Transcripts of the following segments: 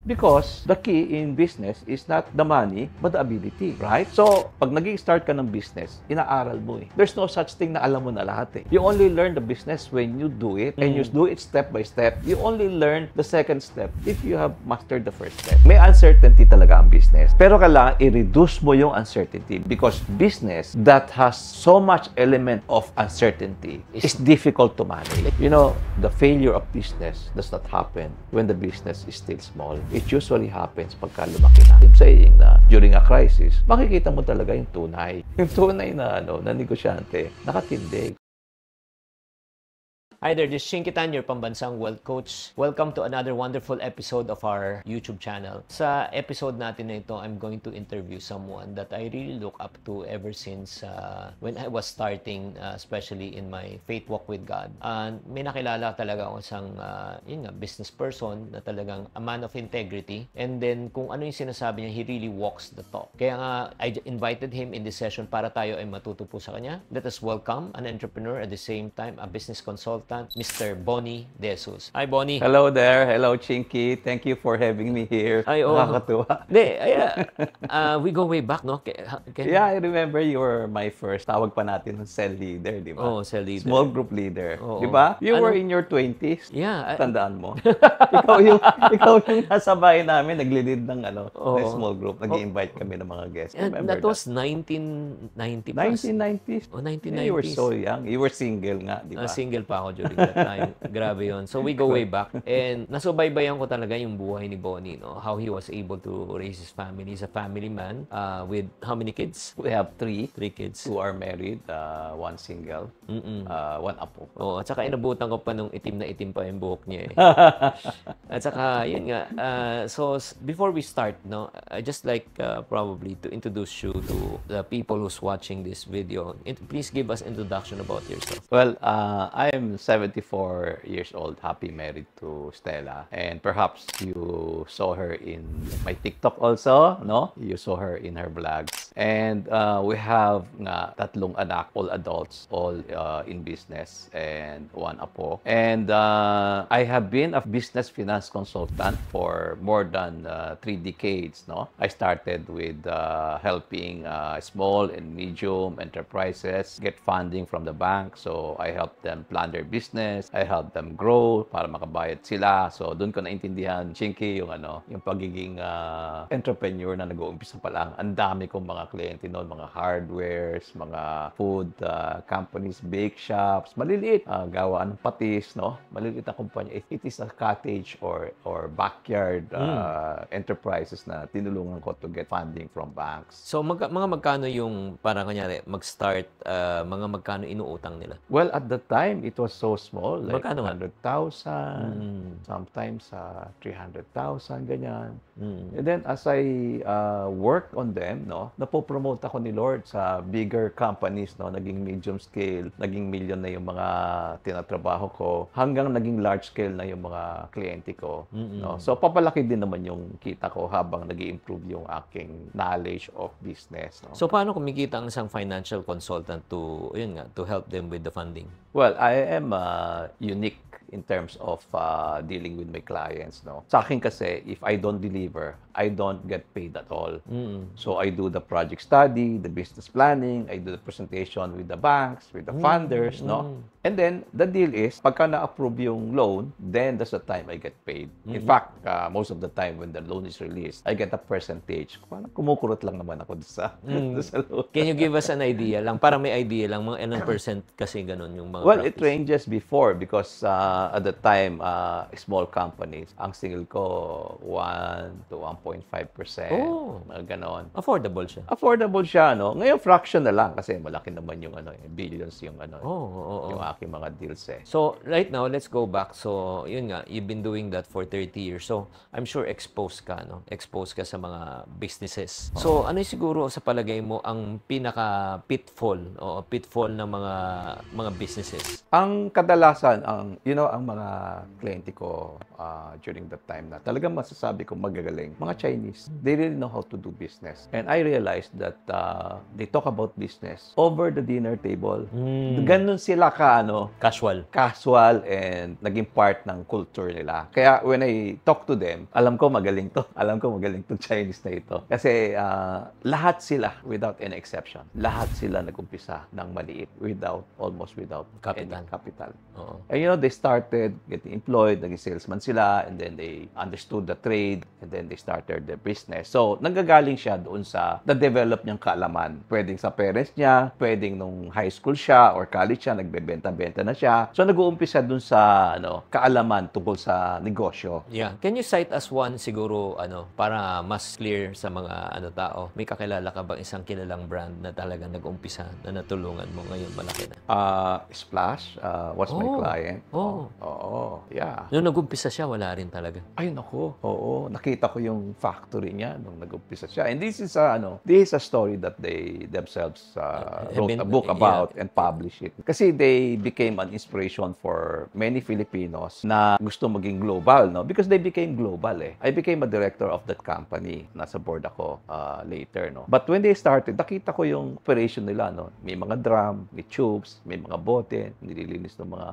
Because the key in business is not the money, but the ability, right? So, pag nag-start ka ng business, inaaral mo eh. There's no such thing na alam mo na lahat eh. You only learn the business when you do it, and you do it step by step. You only learn the second step if you have mastered the first step. May uncertainty talaga ang business. Pero kailangan i-reduce mo yung uncertainty because business that has so much element of uncertainty is difficult to manage. You know, the failure of business does not happen when the business is still small. It usually happens pagka lumaki na. I'm saying na during a crisis, makikita mo talaga yung tunay. Yung tunay na, na negosyante, nakatindig. Hi there, this is Shinkitan, your pambansang wealth coach. Welcome to another wonderful episode of our YouTube channel. Sa episode natin na ito, I'm going to interview someone that I really look up to ever since when I was starting, especially in my faith walk with God. And may nakilala talaga ako isang business person na talagang a man of integrity. And then kung ano yung sinasabi niya, he really walks the talk. Kaya nga, I invited him in this session para tayo ay matuto po sa kanya. Let us welcome an entrepreneur at the same time, a business consultant, Mr. Bonnie De Jesus. Hi, Bonnie. Hello there. Hello, Chinky. Thank you for having me here. Ay, oh. Nakakatuwa. We go way back, no? Yeah, I remember you were my first, tawag pa natin, cell leader, di ba? Oh, cell leader. Small group leader. Oh, di ba? You were in your 20s. Yeah. Tandaan mo. ikaw yung nasa bahay namin, nagli-lead ng ng small group. Nag-invite kami ng mga guests. That was 1990 plus. 1990s. Oh, 1990s. Yeah, you were so young. You were single nga, di ba? Single pa ako during that time. Grabe yon. So we go way back. And nasubaybayan ko talaga yung buhay ni Bonnie, no? How he was able to raise his family. He's a family man with how many kids? We have three. Three kids. Two are married, one single, one apo. Oh, at saka inabutan ko pa nung itim na itim pa yung buhok niya eh. At saka, yun nga. So before we start, no, I just like probably to introduce you to the people who's watching this video. Please give us introduction about yourself. Well, I am 74 years old, happy married to Stella. And perhaps you saw her in my TikTok also, no? You saw her in her vlogs. And we have tatlong anak, all adults, all in business, and one apo. And I have been a business finance consultant for more than 3 decades, no? I started with helping small and medium enterprises get funding from the bank. So I helped them plan their business. I help them grow para makabayad sila. So doon ko naintindihan, Chinky, yung pagiging entrepreneur na nag-uumpisa pa lang. Ang dami kong mga kliyente noon, mga hardwares, mga food companies, bake shops, maliliit, gawa ng patis, no? Maliliit na kumpanya. It is a cottage or backyard enterprises na tinulungan ko to get funding from banks. So mga magkano yung parang kanyari mag-start, mga magkano inuutang nila? Well, at the time, it was so small, like Magkano 100,000, sometimes 300,000, ganyan. And then as I work on them, no, napopromote ako ni Lord sa bigger companies, no, naging medium scale, naging million na yung mga tinatrabaho ko, hanggang naging large scale na yung mga kliyente ko, no. So papalaki din naman yung kita ko habang nag-i-improve yung aking knowledge of business, no? So paano kumikita ang isang financial consultant to help them with the funding? Well, I am unique in terms of dealing with my clients, no. Sa akin kasi, if I don't deliver, I don't get paid at all. So I do the project study, the business planning, I do the presentation with the banks, with the funders, no. And then the deal is, pagka na-approve yung loan, then that's the time I get paid. In fact, most of the time when the loan is released, I get a percentage. Parang kumukurot lang naman ako sa loan. Can you give us an idea lang? Parang may idea lang, mga ilang percent kasi ganun yung mga Well, practice? it ranges before because at the time, small companies, ang single ko 1 to 1.5%. Oh. Mga ganon. Affordable siya. Affordable siya, no? Ngayon, fraction na lang kasi malaki naman yung billions yung yung aking mga deals eh. So, right now, let's go back. So, yun nga, you've been doing that for 30 years. So, I'm sure exposed ka, no? Exposed ka sa mga businesses. So, ano yung siguro sa palagay mo ang pinaka-pitfall o pitfall ng mga businesses? Ang kadalasan, ang mga kliyente ko during that time na talagang masasabi ko magagaling, mga Chinese, they really know how to do business. And I realized that they talk about business over the dinner table. Ganun sila casual and naging part ng culture nila. Kaya when I talk to them, alam ko magaling to. Alam ko magaling to Chinese na ito. Kasi lahat sila, without any exception, lahat sila nag-umpisa ng maliit, almost without Capital. any capital. Oo. And they started getting employed, naging salesman sila, and then they understood the trade, and then they started their business. So, nanggagaling siya doon sa na-develop niyang kaalaman. Pwedeng sa parents niya, pwedeng nung high school siya or college siya, nagbebenta-benta na siya. So, nag-uumpisa doon sa kaalaman tungkol sa negosyo. Yeah. Can you cite as one siguro para mas clear sa mga tao? May kakilala ka bang isang kilalang brand na talagang nag-umpisa na natulungan mo ngayon malaki na? Splash was my client. Oo. Yeah. Nung nag-umpisa siya, wala rin talaga. Ay, naku. Oo. Nakita ko yung factory niya nung nag-umpisa siya. And this is a story that they themselves wrote a book about and published it. Kasi they became an inspiration for many Filipinos na gusto maging global, no? Because they became global, eh. I became a director of that company. Nasa board ako later, no? But when they started, nakita ko yung operation nila, no? May mga drum, may tubes, may mga bote, nililinis ng mga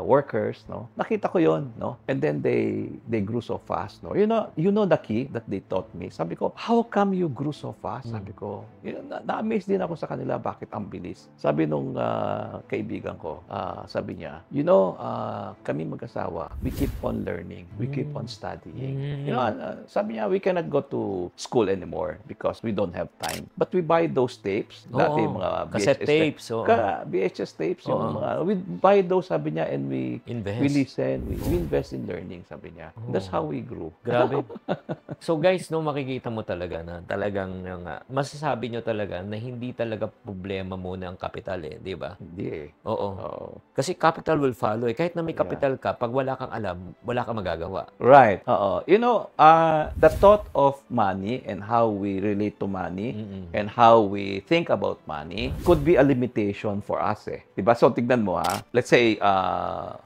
workers, no? Nakita ko yon, no? And then they grew so fast, no? You know the key that they taught me. Sabi ko, how come you grew so fast? Sabi ko, na-amaze din ako sa kanila bakit ang bilis. Sabi nung kaibigan ko, sabi niya, kami mag-asawa, we keep on learning, we keep on studying. Sabi niya, we cannot go to school anymore because we don't have time. But we buy those tapes, dati mga cassette tapes, VHS tapes, we buy those, sabi niya, and we listen, we invest in learning, sabi niya. That's how we grew. Grabe. So guys, makikita mo talaga na talagang masasabi nyo talaga na hindi talaga problema muna ang capital, eh, di ba? Hindi eh. Oo. Kasi capital will follow, eh. Kahit na may capital ka, pag wala kang alam, wala kang magagawa. Right. Oo. The thought of money and how we relate to money and how we think about money could be a limitation for us, eh. Diba? So, tignan mo, let's say,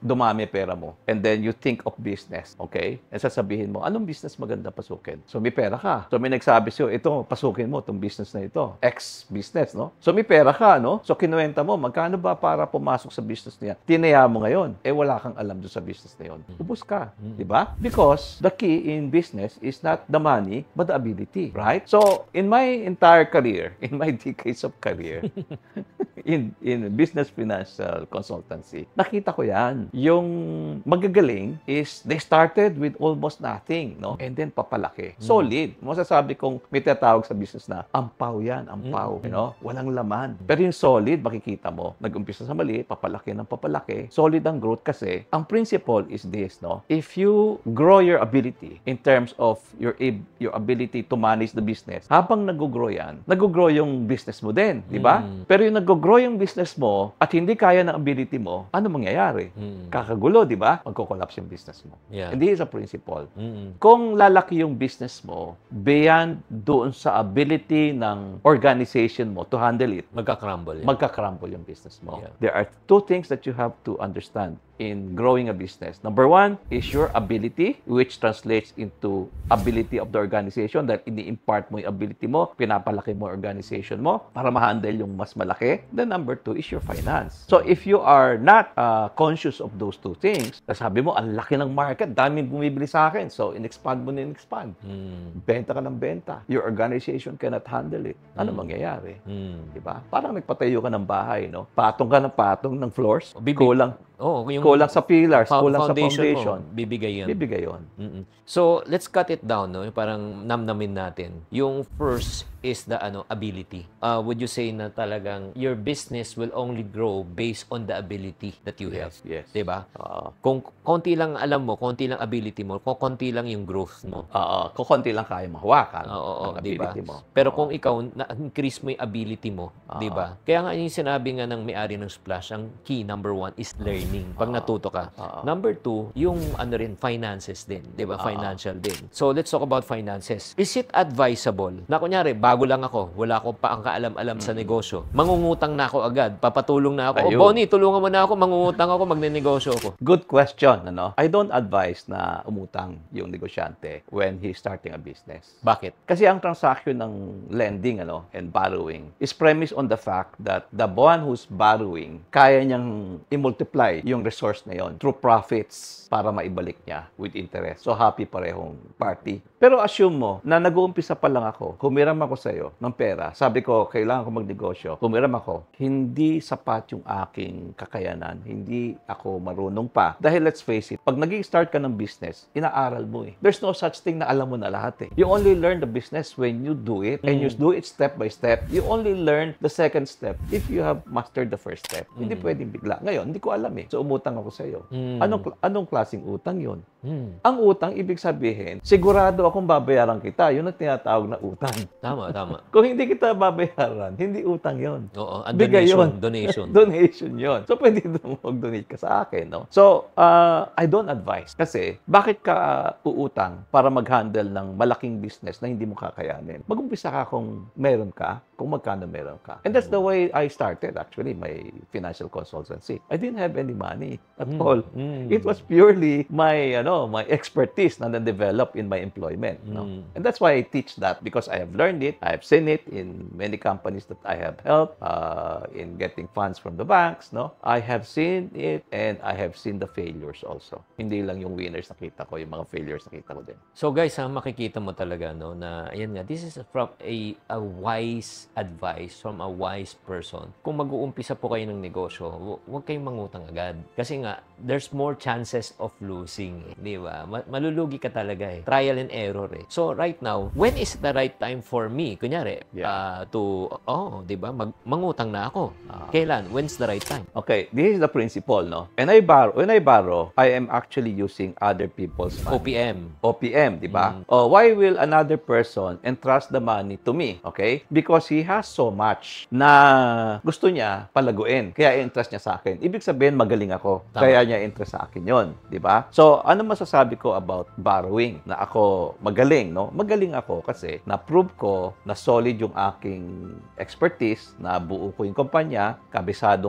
dumami pera mo and then you think of business, okay? And sasabihin mo, anong business maganda pasukin? So, may pera ka. So, may nagsabi sa'yo, ito, pasukin mo itong business na ito. X business, no? So, may pera ka, no? So, kinuwenta mo, magkano ba para pumasok sa business niya? Tinaya mo ngayon. Wala kang alam doon sa business na yun. Ubus ka. Diba? Because the key in business is not the money, but the ability. Right? So, in my entire career, in my decades of career, in business financial consultancy, nakita ko yan. Yung magagaling is they started with almost nothing, no? And then papalaki. Solid. Masasabi kong may tatawag sa business na ampaw yan, ampaw. Walang laman. Pero yung solid, makikita mo, nag-umpisa sa mali, papalaki ng papalaki. Solid ang growth kasi ang principle is this, no? If you grow your ability in terms of your ability to manage the business, habang nag-grow yan, nag-grow yung business mo din, di ba? Pero yung nag-grow yung business mo at hindi kaya ng ability mo, ano mangyayari? Kakagulo, di ba? Magko-collapse yung business mo. Yeah. And this is a principle. Kung lalaki yung business mo, beyond doon sa ability ng organization mo to handle it, magka-crumble yung business mo. Yeah. There are two things that you have to understand in growing a business. Number one is your ability, which translates into ability of the organization, dahil ini-impart mo yung ability mo, pinapalaki mo yung organization mo para ma-handle yung mas malaki. Then number two is your finance. So if you are not conscious of those two things, sabi mo, ang laki ng market, daming bumibili sa akin. So in-expand mo na in-expand. Benta ka ng benta. Your organization cannot handle it. Ano mangyayari? Diba? Parang nagpatayo ka ng bahay, no? Patong ka ng patong ng floors. Kulang sa pillars, kulang sa foundation. Bibigay yun. So, let's cut it down, no? Parang namnamin natin. Yung first is the ability. Would you say na talagang your business will only grow based on the ability that you have? Yes. Diba? Kung konti lang alam mo, konti lang ability mo, konti lang yung growth mo. Kung konti lang kaya mahawakan ang diba? ability mo. Pero kung ikaw, na-increase mo yung ability mo, diba? Kaya nga yung sinabi nga ng may-ari ng Splash, ang key, number one, is learning. Pag natuto ka. Number two, yung finances din. Diba? Financial din. So, let's talk about finances. Is it advisable na kunyari, bago lang ako, wala ko pa ang kaalam-alam sa negosyo, mangungutang na ako agad, papatulong na ako, Bonnie, tulungan mo na ako, mangungutang ako, magnenegosyo ako. Good question, ano? I don't advise na umutang yung negosyante. when he's starting a business. Bakit? Kasi ang transaction ng lending and borrowing is premised on the fact that the one who's borrowing, kaya niyang i-multiply yung resource na yon through profits para maibalik niya with interest. So, happy parehong party. Pero assume mo na nag-uumpisa pa lang ako, humiram ako sa'yo ng pera, sabi ko, kailangan ko magnegosyo, humiram ako, hindi sapat yung aking kakayanan, hindi ako marunong pa. Dahil let's face it, pag naging start ka ng business, inaaral mo eh. There's no such thing na alam mo na lahat eh. You only learn the business when you do it, and you do it step by step. You only learn the second step if you have mastered the first step. Hindi pwedeng bigla. Ngayon, hindi ko alam eh. So, umutang ako sa'yo. Anong klaseng utang yun? Ang utang, ibig sabihin, sigurado akong babayaran kita. Yun ang tinatawag na utang. Tama. Kung hindi kita babayaran, hindi utang yun. Oo, Bigay yun. donation. Donation yun. So, pwede mag-donate ka sa akin, no? So, I don't advise. Kasi, bakit ka uutang para mag-handle ng malaking business na hindi mo kakayanin? Mag-umpisa ka kung meron ka, kung magkano meron ka. And that's the way I started, actually, my financial consultancy. I didn't have any money at all. It was purely my expertise na na-develop in my employment. No? And that's why I teach that, because I have learned it, I have seen it in many companies that I have helped in getting funds from the banks. No, I have seen it, and I have seen the failures also. Hindi lang yung winners nakita ko, yung mga failures nakita ko din. So guys, makikita mo talaga na ayan nga, this is from a wise advice from a wise person. Kung mag-uumpisa po kayo ng negosyo, huwag kayong mangutang agad. Kasi nga, there's more chances of losing. Di ba? Malulugi ka talaga eh. Trial and error eh. So right now, when is the right time for me? Kunyari, di ba? Mangutang na ako. Kailan? When's the right time? Okay, this is the principle, no? When I borrow, I am actually using other people's money. OPM, di ba? Why will another person entrust the money to me? Okay? Because he has so much na gusto niya palaguin. Kaya i-entrust niya sa akin. Ibig sabihin, magaling ako. Tama. Kaya niya interest sa akin yon, di ba? So, ano masasabi ko about borrowing? Na ako magaling, no? Magaling ako kasi na-prove ko na solid yung aking expertise, na buo ko yung kumpanya, kabisado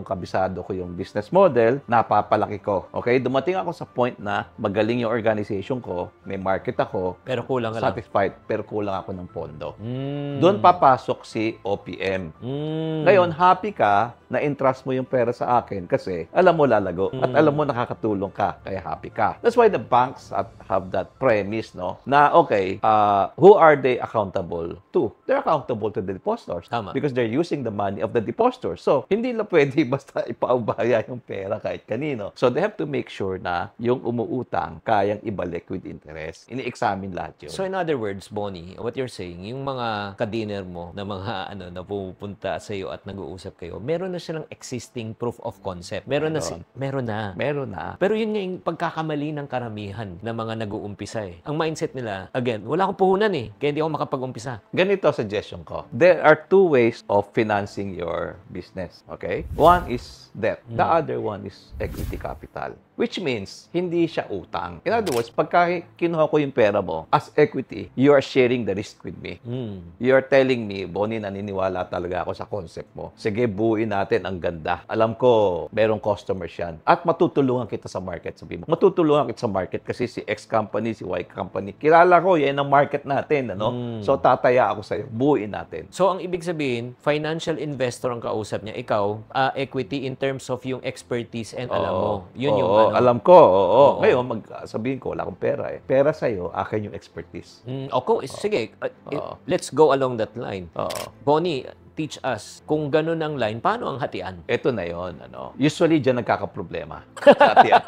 ko yung business model, napapalaki ko. Okay? Dumating ako sa point na magaling yung organization ko, may market ako, Pero kulang ka lang. satisfied, pero kulang ako ng pondo. Doon papasok si OPM. Ngayon, happy ka na entrust mo yung pera sa akin kasi alam mo lalago at alam mo nakakatulong ka, kaya happy ka. That's why the banks have that premise, no? Na okay, who are they accountable to? They're accountable to the depositors. Tama. Because they're using the money of the depositors. So, hindi lang pwede basta ipaubaya yung pera kahit kanino. So, they have to make sure na yung umuutang kayang ibalik with interest. Ini-examine lahat yun. So in other words, Bonnie, what you're saying, yung mga ka-dinner mo na mga na pupunta sa iyo at nag-uusap kayo, meron na silang existing proof of concept. Meron na. Pero yun nga yung pagkakamali ng karamihan na mga nag-uumpisa eh. Ang mindset nila, again, wala akong puhunan eh, kaya hindi ako makapag-umpisa. Ganito suggestion ko. There are two ways of financing your business. Okay? One is debt. The other one is equity capital. Which means, hindi siya utang. In other words, pagka kinuha ko yung pera mo, as equity, you are sharing the risk with me. You are telling me, Bonnie, naniniwala talaga ako sa concept mo. Sige, buuin natin, ang ganda. Alam ko, merong customers yan. At matutulungan kita sa market. Sabi mo, matutulungan kita sa market kasi si X company, si Y company, kilala ko, yan ang market natin. So, tataya ako sa'yo. Buuin natin. So ang ibig sabihin, financial investor ang kausap niya. Ikaw, equity in terms of yung expertise and alam mo. Yun yung alam ko. Ngayon, sabihin ko, wala akong pera eh. Pera sa'yo, akin yung expertise. Okay, sige. Let's go along that line. Bonnie, teach us, kung ganun ang line, paano ang hatian? Ito na yon. Usually, dyan nagkakaproblema. Sa hatian.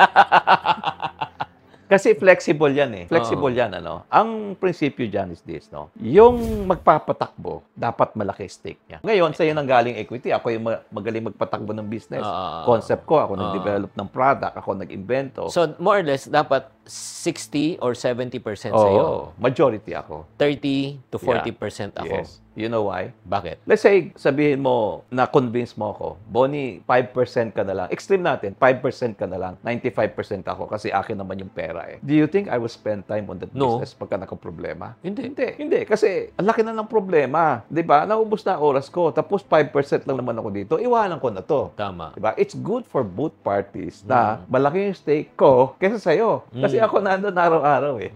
Kasi flexible yan eh. Flexible yan, Ang prinsipyo dyan is this, no? Yung magpapatakbo, dapat malaki stake niya. Ngayon, sa'yo nang galing equity. Ako yung magaling magpatakbo ng business. Concept ko, ako nag-develop ng product, ako nag-invento. So, more or less, dapat 60 or 70% sa'yo. Majority ako. 30 to 40% ako. Yes. You know why? Bakit? Let's say, sabihin mo, na-convince mo ako, Bonnie, 5% ka na lang. Extreme natin, 5% ka na lang. 95% ako kasi akin naman yung pera eh. Do you think I will spend time on that No. business pagka nakaproblema? Hindi. Hindi. Kasi ang laki na ng problema. Di ba? Naubos na ang oras ko. Tapos 5% lang naman ako dito. Iwanan ko na to. Tama. Diba? It's good for both parties na malaki yung stake ko kaysa sa'yo. Kasi ako nandun araw-araw eh.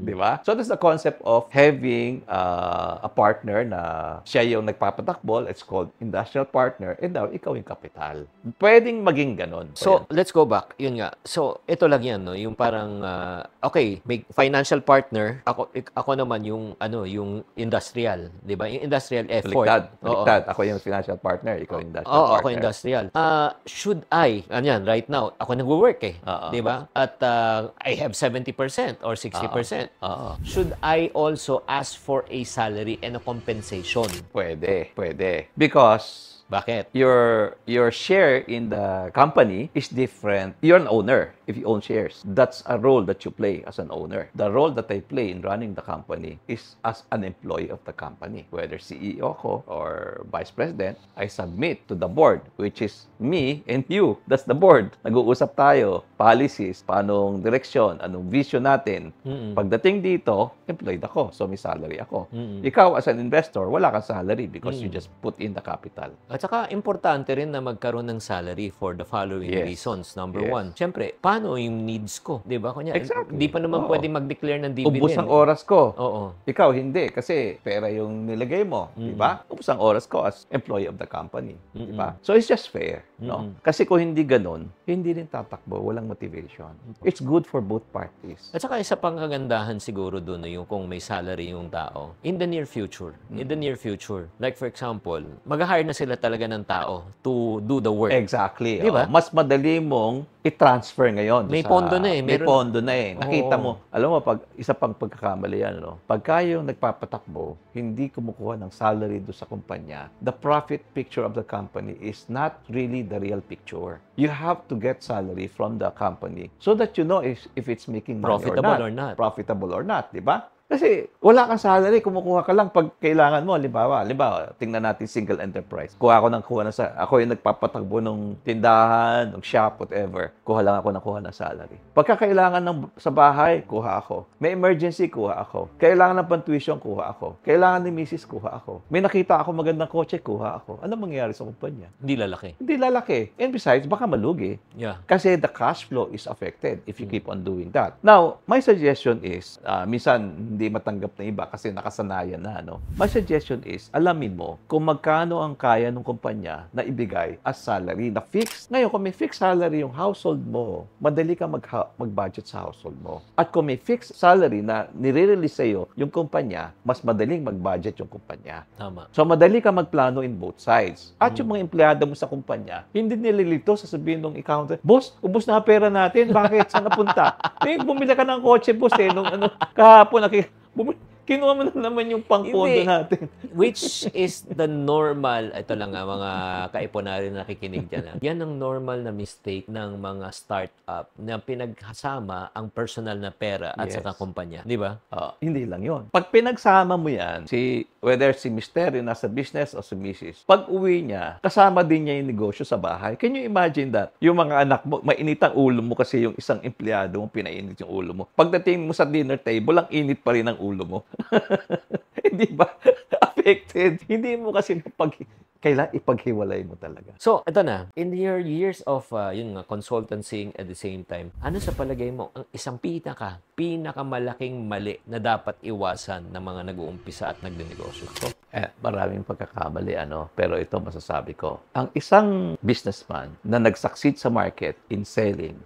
Diba? So that's the concept of having a partner na siya yung nagpapatakbo. It's called industrial partner. And now, ikaw yung kapital. Pwedeng maging ganon. So, let's go back. Yun nga. So, ito lang yan, no? Yung parang, okay, may financial partner. Ako naman yung, yung industrial. Di ba? Yung industrial effort. Baliktad. Ako yung financial partner. Ikaw yung industrial Oo, partner. ako industrial. Should I, right now, ako nagwo-work eh. Di ba? At I have 70% or 60%. Should I also ask for a salary and a compensation? Pwede. Because bakit? your share in the company is different. You're an owner if you own shares. That's a role that you play as an owner. The role that I play in running the company is as an employee of the company. Whether CEO ko or vice president, I submit to the board, which is me and you. That's the board. Nag-uusap tayo, policies, paanong direksyon, anong vision natin. Pagdating dito, employed ako. So may salary ako. Ikaw as an investor, wala kang salary because you just put in the capital. At saka, importante rin na magkaroon ng salary for the following reasons. Number one, syempre, paano yung needs ko? Di ba? Kunya, Exactly. Di pa naman pwede mag-declare ng dividend. Ubus ang oras ko. Oo. Ikaw, hindi. Kasi pera yung nilagay mo. Di ba? Ubus ang oras ko as employee of the company. Di ba? So, it's just fair. No? Kasi kung hindi ganun, hindi rin tatakbo. Walang motivation. It's good for both parties. At saka, isa pang kagandahan siguro doon, yung kung may salary yung tao, in the near future, like for example, mag-hire na sila talaga ng tao to do the work. Exactly. Di ba? Mas madali mong i-transfer ngayon. May pondo na eh. May pondo na eh. Nakita mo. Alam mo, isa pang pagkakamali yan, pagka yung nagpapatakbo, hindi kumukuha ng salary doon sa kumpanya, the profit picture of the company is not really the real picture. You have to get salary from the company so that you know if it's making money profitable or not. Di ba? Kasi wala kang salary, kumukuha ka lang pag kailangan mo. Halimbawa, tingnan natin single enterprise. Kuha ako yung nagpapatakbo ng tindahan, ng shop, whatever. Kuha lang ako ng salary. Pagka kailangan sa bahay, kuha ako. May emergency, kuha ako. Kailangan ng pantuition, kuha ako. Kailangan ni misis, kuha ako. May nakita ako magandang kotse, kuha ako. Ano mangyayari sa kumpanya? Hindi lalaki. Hindi lalaki. And besides, baka malugi. Yeah. Kasi the cash flow is affected if you keep on doing that. Now, my suggestion is, minsan, hindi matanggap na iba kasi nakasanayan na, My suggestion is, alamin mo kung magkano ang kaya ng kumpanya na ibigay as salary na fixed. Ngayon, kung may fixed salary yung household mo, madali ka mag-budget sa household mo. At kung may fixed salary na nire-release sa'yo yung kumpanya, mas madaling mag-budget yung kumpanya. Tama. So, madali ka magplano in both sides. At yung mga empleyado mo sa kumpanya, hindi nililito sasabihin ng accountant, boss, ubos na ang pera natin, bakit? Saan napunta? Bumili ka ng kotse, boss, kahapon, kinuha mo na naman yung pangpondo natin. Which is the normal, ito lang mga kaiponari na nakikinig dyan. Yan ang normal na mistake ng mga startup na pinagsama ang personal na pera at saka kumpanya. Di ba? Hindi lang yon. Pag pinagsama mo yan, whether si Mister yung nasa business o si Mrs., pag uwi niya, kasama din niya yung negosyo sa bahay. Can you imagine that? Yung mga anak mo, mainit ang ulo mo kasi yung isang empleyado mo, pinainit yung ulo mo. Pagdating mo sa dinner table, ang init pa rin ang ulo mo. Hindi ba? Affected. Hindi mo kasi kailangan ipaghiwalay mo talaga. So, ito na. In your years of consultancy at the same time, ano sa palagay mo ang isang pinakamalaking mali na dapat iwasan ng mga nag-uumpisa at nagdenegosyo? Maraming pagkakamali, pero ito masasabi ko. Ang isang businessman na nag-succeed sa market in selling,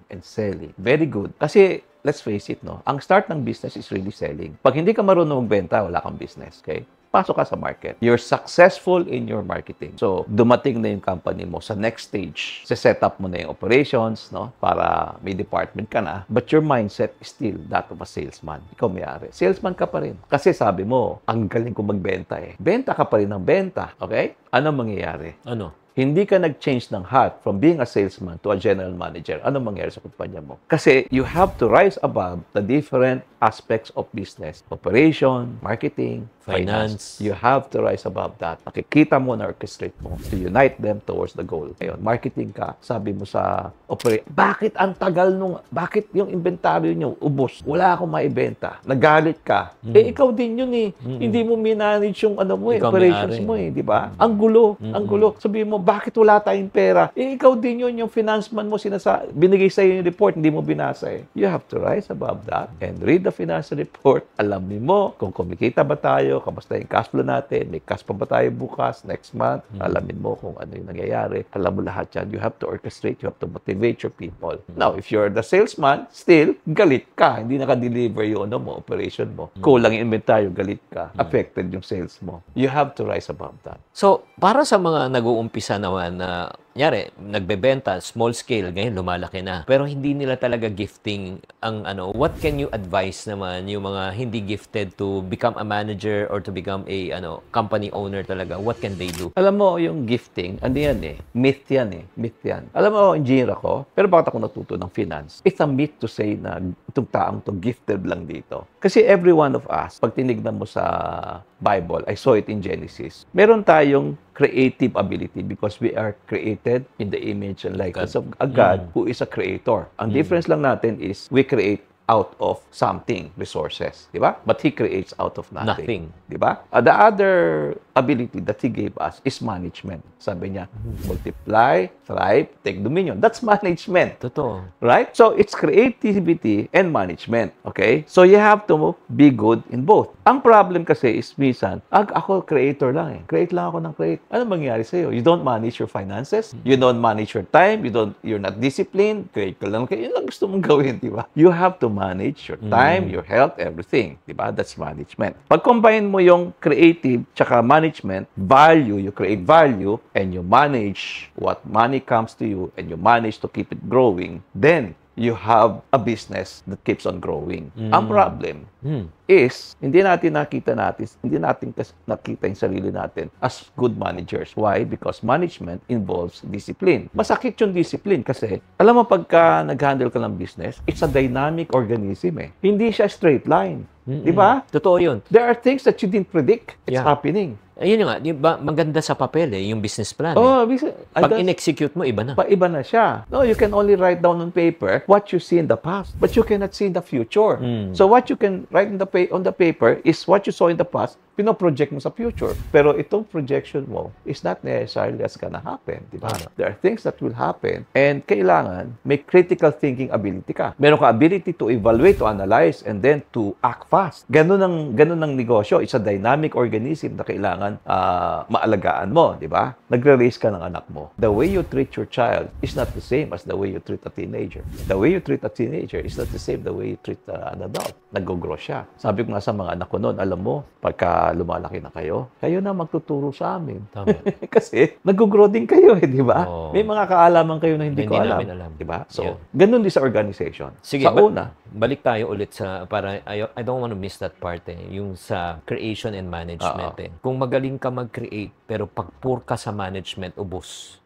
very good. Kasi let's face it, ang start ng business is really selling. Pag hindi ka marunong magbenta, wala kang business, okay? Pasok ka sa market. You're successful in your marketing. So, dumating na yung company mo sa next stage. Set up mo na yung operations, para may department ka na. But your mindset is still that of a salesman. Ikaw may-ari. Salesman ka pa rin. Kasi sabi mo, ang galing ko magbenta eh. Benta ka pa rin ng benta, okay? Ano mangyayari? Ano? Hindi ka nag-change ng hat from being a salesman to a general manager. Ano mangyayari sa kumpanya mo? Kasi you have to rise above the different aspects of business. Operation, marketing, Finance. You have to rise above that. Nakikita mo na orchestrate mo to unite them towards the goal. Ngayon, marketing ka, sabi mo sa bakit ang tagal bakit yung inventaryo nyo ubos? Wala akong maibenta. Nagalit ka. Ikaw din yun eh. Hindi mo manage yung operations mo eh, di ba? Ang gulo. Ang gulo. Sabi mo, bakit wala tayong pera? Ikaw din yun, yung finance man mo binigay sa'yo yung report, hindi mo binasa eh. You have to rise above that and read the financial report. Alamin mo kung kumikita ba tayo, kamusta yung cash flow natin, may cash pa ba tayo bukas, next month, alamin mo kung ano yung nangyayari. Alam mo lahat yan. You have to orchestrate, you have to motivate your people. Now, if you're the salesman, still, galit ka. Hindi naka-deliver yung operation mo. Kulang yung inventaryo, galit ka. Affected yung sales mo. You have to rise above that. So, para sa mga nag-uumpisa naman na nagbebenta, small scale, ngayon lumalaki na. Pero hindi nila talaga gifting ang what can you advise naman yung mga hindi gifted to become a manager or to become a company owner talaga? What can they do? Alam mo, yung gifting, ano yan eh? Myth yan eh. Myth yan. Alam mo, engineer ako, pero bakit ako natuto ng finance? It's a myth to say na itong taong to gifted lang dito. Kasi every one of us, pag tinignan mo sa Bible, I saw it in Genesis, meron tayong creative ability because we are created in the image and likeness of a God who is a creator. Ang difference lang natin is we create out of something, resources, di ba? But He creates out of nothing. Di ba? The other ability that He gave us is management. Sabi niya, multiply, thrive, take dominion. That's management. Totoo. Right? So, it's creativity and management. Okay? So, you have to be good in both. Ang problem kasi is minsan, ako creator lang eh. Create lang ako ng create. Ano mangyayari sa'yo? You don't manage your finances. You don't manage your time. You're not disciplined. Create ka lang. Yun lang gusto mong gawin, di ba? You have to manage your time, your health, everything. Diba? That's management. Pag-combine mo yung creative tsaka management, value, you create value, and you manage what money comes to you, and you manage to keep it growing, then you have a business that keeps on growing. Ang problem is, hindi natin nakita yung sarili natin as good managers. Why? Because management involves discipline. Masakit yung discipline kasi, alam mo, pagka nag-handle ka ng business, it's a dynamic organism eh. Hindi siya straight line. Di ba? Totoo yun. There are things that you didn't predict. It's happening. Ayun nga, maganda sa papel yung business plan. Pag in-execute mo, iba na. Iba na siya. No, you can only write down on paper what you see in the past, but you cannot see in the future. So what you can write on the paper is what you saw in the past, pino-project mo sa future. Pero itong projection mo is not necessarily that's gonna happen. Diba? There are things that will happen and kailangan may critical thinking ability ka. Meron ka ability to evaluate, to analyze, and then to act fast. Ganun ang negosyo. It's a dynamic organism na kailangan maalagaan mo. Diba? Nagre-raise ka ng anak mo. The way you treat your child is not the same as the way you treat a teenager. The way you treat a teenager is not the same the way you treat an adult. Nag-grow siya. Sabi ko nga sa mga anak ko noon, alam mo, pagka lumalaki na kayo na magtuturo sa amin. Tama. Kasi nag-grow din kayo di ba? May mga kaalaman kayo na hindi ko alam. Di ba? So, ganun din sa organization. Sige, sa una, balik tayo ulit sa, I don't want to miss that part yung sa creation and management Kung magaling ka mag-create, pero pag poor ka sa management, ubos.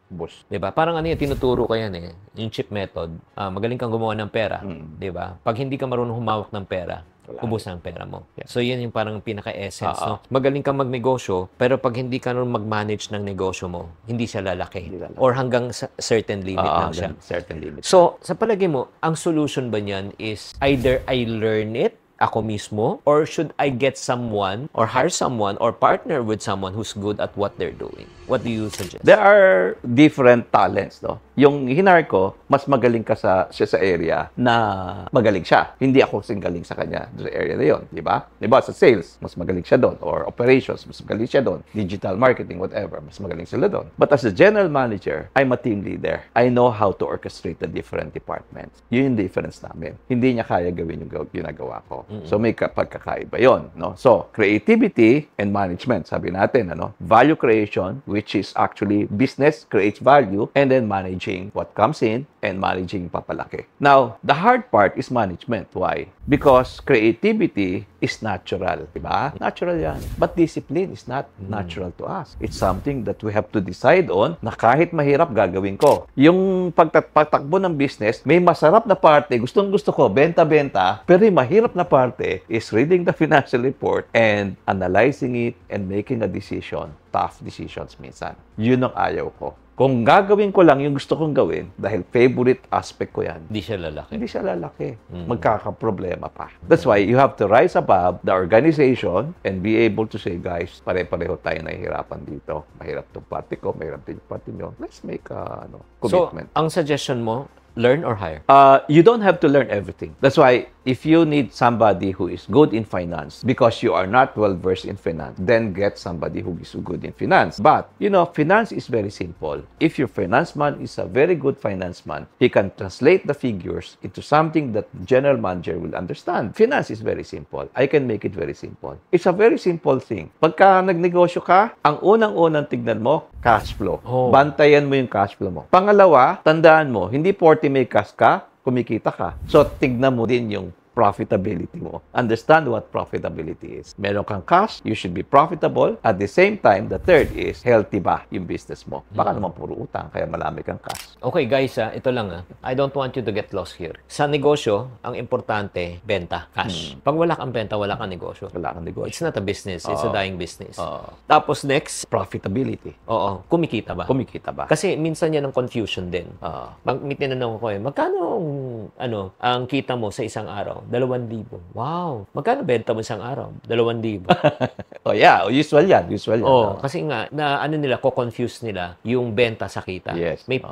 Diba? Parang yung tinuturo ko yan yung chip method. Magaling kang gumawa ng pera. Diba? Pag hindi ka marunong humawak ng pera, ubos na ang pera mo. So, yan yung parang pinaka-essence. No? Magaling kang magnegosyo, pero pag hindi ka nun mag-manage ng negosyo mo, hindi siya lalaki. Or hanggang certain limit lang siya. Certain limit. So, sa palagay mo, ang solution ba niyan is either I learn it, ako mismo, or should I get someone, or hire someone, or partner with someone who's good at what they're doing? What do you suggest? There are different talents, no? Yung hinar ko, mas magaling ka siya sa area na magaling siya. Hindi ako galing sa kanya sa area na yon, di ba? Di ba? Sa sales, mas magaling siya doon. Or operations, mas magaling siya doon. Digital marketing, whatever, mas magaling sila doon. But as a general manager, I'm a team leader. I know how to orchestrate the different departments. Yun yung difference namin. Hindi niya kaya gawin yung ginagawa ko. So, may pagkakaiba yon, no? So, creativity and management, sabi natin, value creation, which is actually business creates value, and then managing what comes in and managing papalaki. Now, the hard part is management. Why? Because creativity is natural, diba? Natural yan. But discipline is not natural to us. It's something that we have to decide on na kahit mahirap gagawin ko. Yung pagtakbo ng business, may masarap na parte, gustong-gusto ko, benta-benta, pero yung mahirap na parte, parte is reading the financial report and analyzing it and making a decision. Tough decisions minsan. Yun ang ayaw ko. Kung gagawin ko lang yung gusto kong gawin, dahil favorite aspect ko yan, Hindi siya lalaki. hindi siya lalaki. Magkakaproblema pa. That's why you have to rise above the organization and be able to say, guys, pare-pareho tayo nahihirapan dito. Mahirap itong party ko, mahirap din yung party nyo. Let's make a commitment. So, ang suggestion mo, learn or hire? You don't have to learn everything. That's why if you need somebody who is good in finance because you are not well versed in finance, then get somebody who is good in finance. But, finance is very simple. If your finance man is a very good finance man, he can translate the figures into something that general manager will understand. Finance is very simple. I can make it very simple. It's a very simple thing. Pagka nagnegosyo ka, ang unang-unang tignan mo, cash flow. Bantayan mo yung cash flow mo. Pangalawa, tandaan mo, hindi 40 may cash ka, kumikita ka. So, tignan mo din yung profitability mo. Understand what profitability is. Meron kang cash, you should be profitable. At the same time, the third is, healthy ba yung business mo? Baka naman puro utang, kaya marami kang cash. Okay guys, ito lang I don't want you to get lost here. Sa negosyo, ang importante, benta, cash. Pag wala kang benta, wala kang negosyo. Wala kang negosyo. It's not a business, it's a dying business. Tapos next, profitability. Kumikita ba? Kumikita ba? Kasi minsan yan ang confusion din. May tinanong ko magkano ang kita mo sa isang araw? 2,000. Wow! Magkano benta mo isang araw? 2,000. Usual yan. Kasi nga, ko-confuse nila yung benta sa kita. Yes. May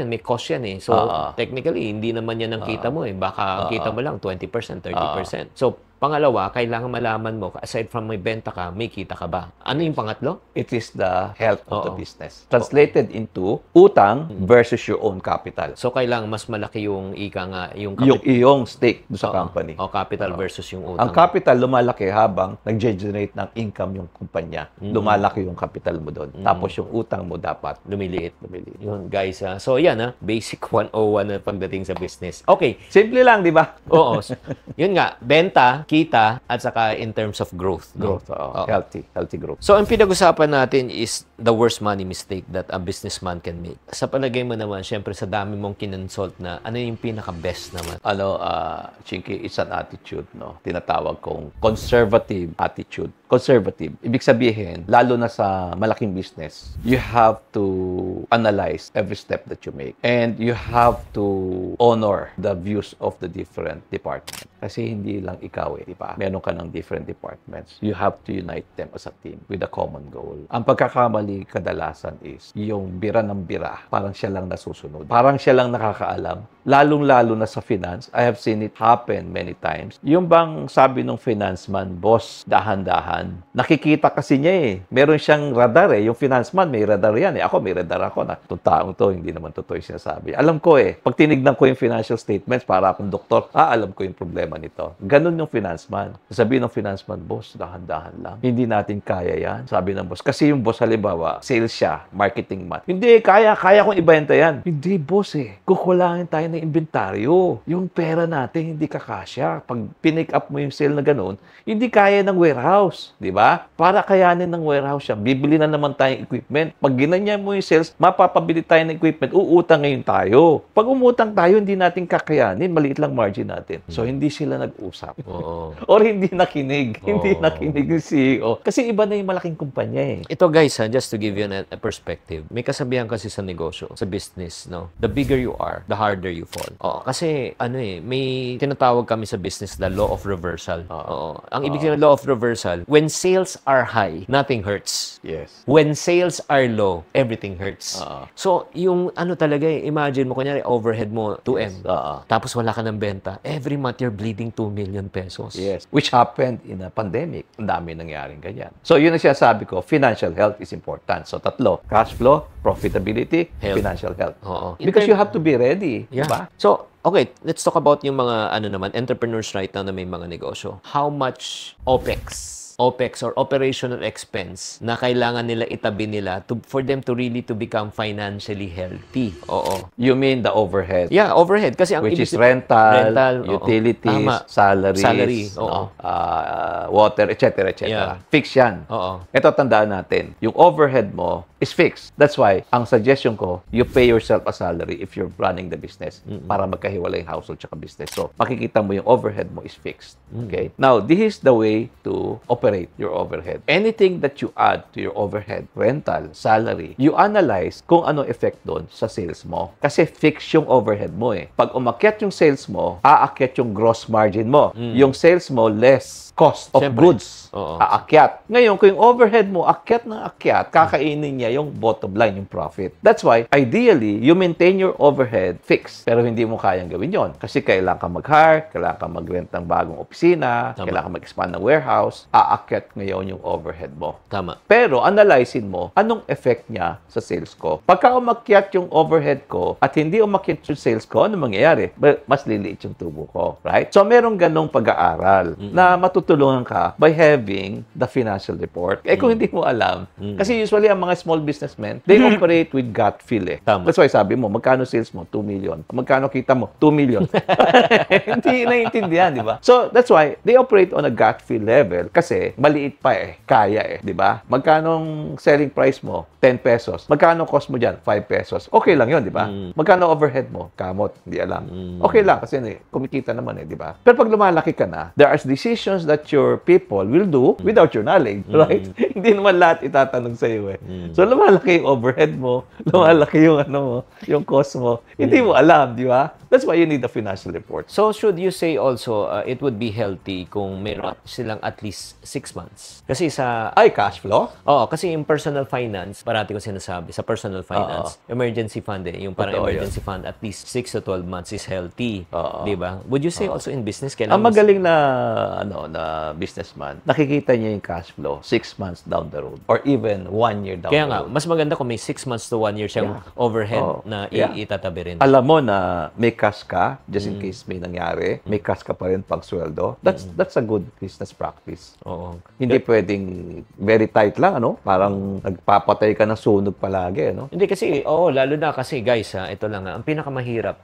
may cost yan So, technically, hindi naman yan ang kita mo Baka ang kita mo lang 20%, 30%. So, pangalawa, kailangan malaman mo, aside from may benta ka, may kita ka ba? Ano yung pangatlo? It is the health of the business. Translated into utang versus your own capital. So, kailangan mas malaki yung yung Yung iyong stake sa company. Capital versus yung utang. Ang capital lumalaki habang nag-generate ng income yung kumpanya. Lumalaki yung capital mo doon. Tapos yung utang mo dapat lumiliit. Yun, guys. So, yan basic 101 na pagdating sa business. Okay. Simple lang, di ba? Oo. Yun nga, benta, kita, at saka in terms of growth. Healthy growth. So, ang pinag-usapan natin is the worst money mistake that a businessman can make. Sa palagay mo naman, syempre sa dami mong kinonsult na, ano yung pinaka-best naman? Chinky, it's an attitude, Tinatawag kong conservative attitude. Conservative. Ibig sabihin, lalo na sa malaking business, you have to analyze every step that you make. And you have to honor the views of the different departments. Kasi hindi lang ikaw di ba? Meron ka ng different departments. You have to unite them as a team with a common goal. Ang pagkakamali kadalasan is yung bira ng bira. Parang siya lang nasusunod. Parang siya lang nakakaalam. Lalong-lalo na sa finance, I have seen it happen many times. Yung bang sabi ng financeman, boss, dahan-dahan. Nakikita kasi niya Meron siyang radar Yung financeman, may radar yan Ako, may radar ako na itong taong to, hindi naman totoo yung sinasabi. Alam ko Pag tinignan ko yung financial statements, para akong doktor, alam ko yung problema nito. Ganun yung financeman. Sabi ng financeman, boss, dahan-dahan lang. Hindi natin kaya yan. Sabi ng boss. Kasi yung boss, halimbawa, sales siya, marketing man. Hindi, kaya kong ibenta yan. Hindi, boss Kukulangin tayo ng inventaryo. Yung pera natin, hindi kakasya. Pag pinick up mo yung sale na ganun, hindi kaya ng warehouse. Di ba? Para kayanin ng warehouse siya, bibili na naman tayong equipment. Pag ginanyan mo yung sales, mapapabili tayo ng equipment, uutang ngayon tayo. Pag umutang tayo, hindi natin kakayanin. Maliit lang margin natin. So, hindi sila nag-usap. Or hindi nakinig. Hindi nakinig yung CEO. Kasi iba na yung malaking kumpanya Ito guys, just to give you a perspective. May kasabihan kasi sa negosyo, sa business, The bigger you are, the harder you fall. Kasi, may tinatawag kami sa business, the law of reversal. Ang ibig sabihin ng law of reversal, when sales are high, nothing hurts. Yes. When sales are low, everything hurts. So, yung talaga imagine mo, kunyari, overhead mo, 2M. Tapos wala ka ng benta. Every month, you're bleeding 2 million pesos. Yes. Which happened in a pandemic. Ang dami nangyaring ganyan. So, yun ang sinasabi ko, financial health is important. So, tatlo, cash flow, profitability, financial health. Because you have to be ready. Yeah. Diba? So, okay, let's talk about yung mga entrepreneurs right now na may mga negosyo. How much OPEX OPEX or operational expense na kailangan nila itabi nila for them to really to become financially healthy. Oo. You mean the overhead? Yeah, overhead. Kasi ang Which is rental, oo. utilities, Tama. salaries, Salary, oo. no? Water, etc. Yeah. Fix yan. Oo. Ito, tandaan natin. Yung overhead mo is fixed. That's why, ang suggestion ko, you pay yourself a salary if you're running the business para magkahiwalay yung household tsaka business. So, makikita mo yung overhead mo is fixed. Okay? Now, this is the way to operate your overhead. Anything that you add to your overhead, rental, salary, you analyze kung ano effect doon sa sales mo. Kasi fixed yung overhead mo eh. Pag umakyat yung sales mo, aakyat yung gross margin mo. Yung sales mo, less cost of Siyempre. goods. Oo. Aakyat. Ngayon, kung yung overhead mo, akyat ng akyat, kakainin niya yung bottom line, yung profit. That's why, ideally, you maintain your overhead fixed. Pero hindi mo kayang gawin yon. Kasi kailangan ka mag-hire, kailangan ka mag-rent ng bagong opisina, Tama. kailangan ka mag-expand ng warehouse, aakyat ngayon yung overhead mo. Tama. Pero, analyzein mo, anong effect niya sa sales ko? Pagka umakyat yung overhead ko at hindi umakyat yung sales ko, ano mangyayari? Mas liliit yung tubo ko. Right? So, merong ganong pag-aaral na matutulungan ka by having the financial report. Eh, kung hindi mo alam, kasi usually ang mga small businessmen, they operate with gut feel eh. Tama. That's why sabi mo, magkano sales mo? 2 million. Magkano kita mo? 2 million. Hindi naiintindihan, di ba? So, that's why they operate on a gut feel level kasi maliit pa eh. Kaya eh, di ba? Magkano selling price mo? 10 pesos. Magkano cost mo dyan? 5 pesos. Okay lang yun, di ba? Magkano overhead mo? Kamot. Hindi alam. Okay lang kasi kumikita naman eh, di ba? Pero pag lumalaki ka na, there are decisions that your people will do without your knowledge, right? Hindi naman lahat itatanong sa iyo eh. So, lumalaki yung overhead mo, lumalaki yung ano mo, yung cost mo. Hindi mo alam, di ba? That's why you need a financial report. So, should you say also, it would be healthy kung meron silang at least 6 months? Kasi sa... Ay, cash flow? Oo, kasi yung personal finance, parati ko sinasabi, sa personal finance, emergency fund eh, yung parang Totoo emergency fund, at least 6 to 12 months is healthy. Oo. Di ba? Would you say also in business, Ang kailangan... magaling na na businessman, nakikita niya yung cash flow 6 months down the road or even 1 year down Kaya the nga, road. mas maganda kung may 6 months to 1 year siyang overhead na itatabi rin. Alam mo na may cash ka, just in case may nangyari, may cash ka pa rin pag sweldo. That's a good business practice. Oo. Hindi pwedeng very tight lang, ano? Parang nagpapatay ka ng sunog palagi, ano? Hindi kasi, lalo na kasi guys, ito lang, ang pinakamahirap,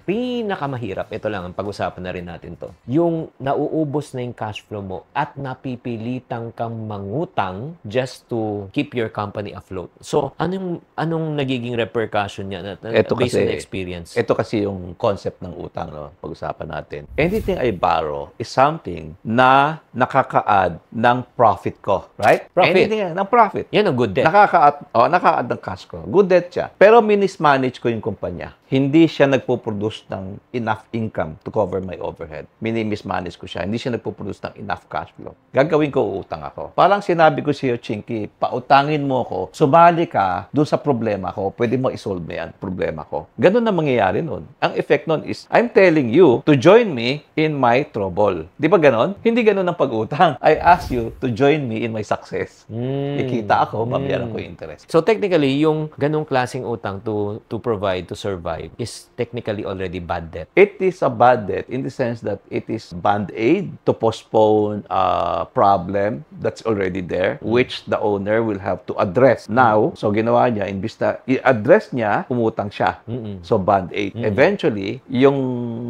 ito lang, ang pag-usapan na rin natin to. Yung nauubos na yung cash flow mo at napipilitang kang mangutang just to keep your company afloat. So, anong nagiging repercussion niya based on experience? Ito kasi yung concept ng utang, no? Pag-usapan natin. Anything I borrow is something na nakaka-add ng profit ko, right? Profit. Anything ng profit. Yan ang good debt. Nakaka-add ng cash ko. Good debt siya. Pero minismanage ko yung kumpanya. Hindi siya nagpo-produce ng enough income to cover my overhead. Mini-mismanage ko siya. Hindi siya nagpo-produce ng enough cash flow. Gagawin ko, uutang ako. Parang sinabi ko sa iyo, Chinky, pautangin mo ako, sumali ka dun sa problema ko, pwede mo isolve mo yan, problema ko. Ganun na mangyayari nun. Ang effect nun is, I'm telling you to join me in my trouble. Di ba ganun? Hindi ganun ang pag-utang. I ask you to join me in my success. Ikita ako, babayaran ko yung interest. So technically, yung ganung klaseng utang to provide, to survive, is technically already bad debt. It is a bad debt in the sense that it is band-aid to postpone a problem that's already there, which the owner will have to address. Now, so ginawa niya, imbis na i-address niya, umutang siya. So band-aid. Eventually, yung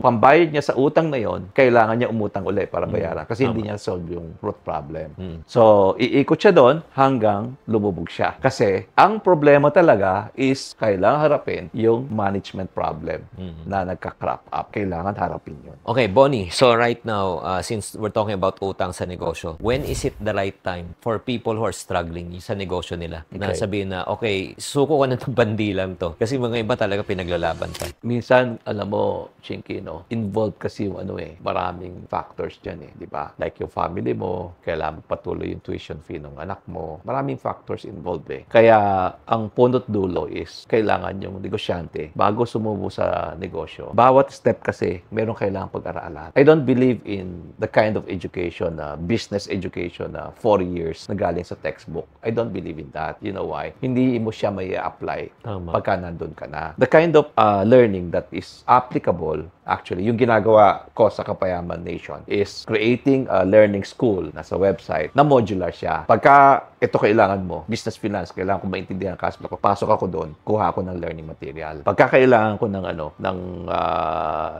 pambayad niya sa utang na yon, kailangan niya umutang ulit para bayaran kasi hindi niya solve yung root problem. So, iikot siya doon hanggang lumubog siya. Kasi, ang problema talaga is kailangan harapin yung management problem na nagka-crop up. Kailangan harapin yun. Okay, Bonnie. So right now, since we're talking about utang sa negosyo, when is it the right time for people who are struggling sa negosyo nila? Na sabihin na, okay, suko ka na itong bandilang to. Kasi mga iba talaga pinaglalaban ka. Minsan, alam mo, Chinky, no, involved kasi yung maraming factors dyan di ba? Like yung family mo, kailangan patuloy yung tuition fee ng anak mo. Maraming factors involved Kaya, ang punot dulo is, kailangan yung negosyante, bago sumubo sa negosyo, bawat step kasi, meron kailangan pag-aralan. I don't believe in the kind of education, business education na 4 years na galing sa textbook. I don't believe in that. You know why? Hindi mo siya may apply pagka nandun ka na. The kind of learning that is applicable Actually, yung ginagawa ko sa Kapayaman Nation is creating a learning school na sa website na modular siya. Pagka ito kailangan mo, business finance, kailangan ko maintindihan ang cash flow, papasok ako doon, kuha ako ng learning material. Pagka kailangan ko ng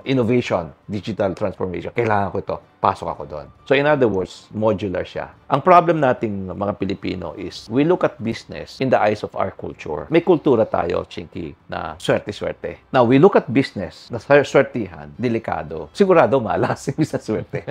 innovation, digital transformation, kailangan ko ito, pasok ako doon. So in other words, modular siya. Ang problem nating mga Pilipino is we look at business in the eyes of our culture. May kultura tayo, Chinky, na swerte-swerte. Now, we look at business na swertihan, delikado. Sigurado malas yung sa swerte.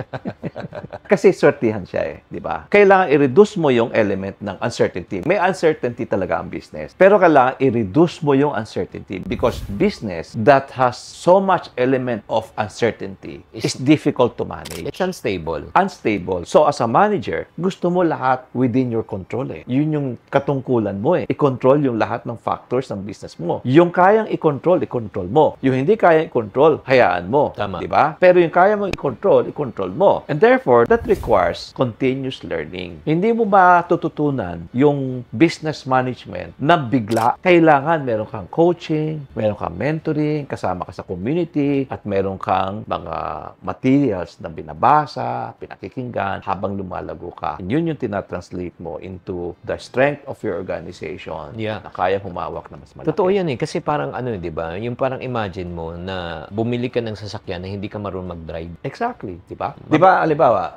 Kasi swertihan siya di ba? Kailangan i-reduce mo yung element ng uncertainty. May uncertainty talaga ang business. Pero kailangan i-reduce mo yung uncertainty because business that has so much element of uncertainty is difficult to manage. It's unstable. Unstable. So, as a manager, gusto mo lahat within your control Yun yung katungkulan mo I-control yung lahat ng factors ng business mo. Yung kayang i-control mo. Yung hindi kayang i-control, hayaan mo. Tama. Diba? Pero yung kaya mong i-control mo. And therefore, that requires continuous learning. Hindi mo ba tututunan yung business management na bigla? Kailangan meron kang coaching, meron kang mentoring, kasama ka sa community, at meron kang mga materials na binabasa, pinakikinggan, habang lumalago ka. And yun yung tinatranslate mo into the strength of your organization na kaya humawak na mas malaki. Totoo yan kasi parang di ba? Yung parang imagine mo na bumili ka ng sasakyan na hindi ka marunong mag-drive. Exactly, di ba? Di ba, alibawa,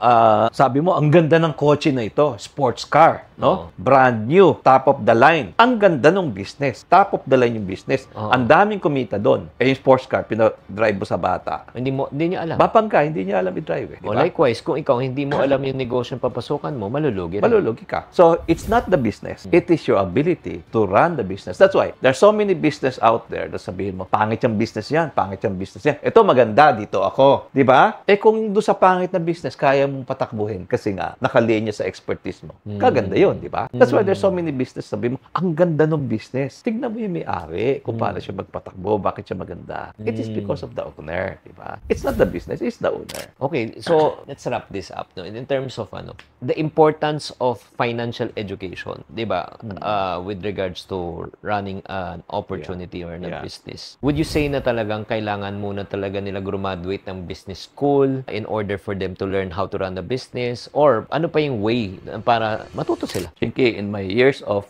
sabi mo, ang ganda ng kotse na ito, sports car, no? Brand new, top of the line. Ang ganda ng business. Top of the line yung business. Ang daming kumita doon. Yung sports car, pinadrive mo sa bata. Hindi niya alam. Bapangka, hindi niya alam i-drive. O likewise, kung ikaw hindi mo alam yung negosyo ng papasukan mo, malulugi ka. So, it's not the business. It is your ability to run the business. That's why, there's so many business out there na sabihin mo, pangit yung business yan, pangit yung business yan. Ito maganda, dito ako. Di ba? Kung doon sa pangit na business, kaya mong patakbuhin kasi nga, nakalinya sa expertise mo. Kaganda yun, di ba? That's why there's so many business. Sabihin mo, ang ganda ng business. Tignan mo yung may-ari kung paano siya magpatakbo, bakit siya maganda. It is because of the owner, di ba? It's not the business, it's the owner. Okay, so let's wrap this up. No? In terms of the importance of financial education, di ba? With regards to running an opportunity or a business. Would you say na talagang kailangan muna talaga nila graduate ng business school in order for them to learn how to run a business? Or ano pa yung way para matuto sila? Chinky, in my years of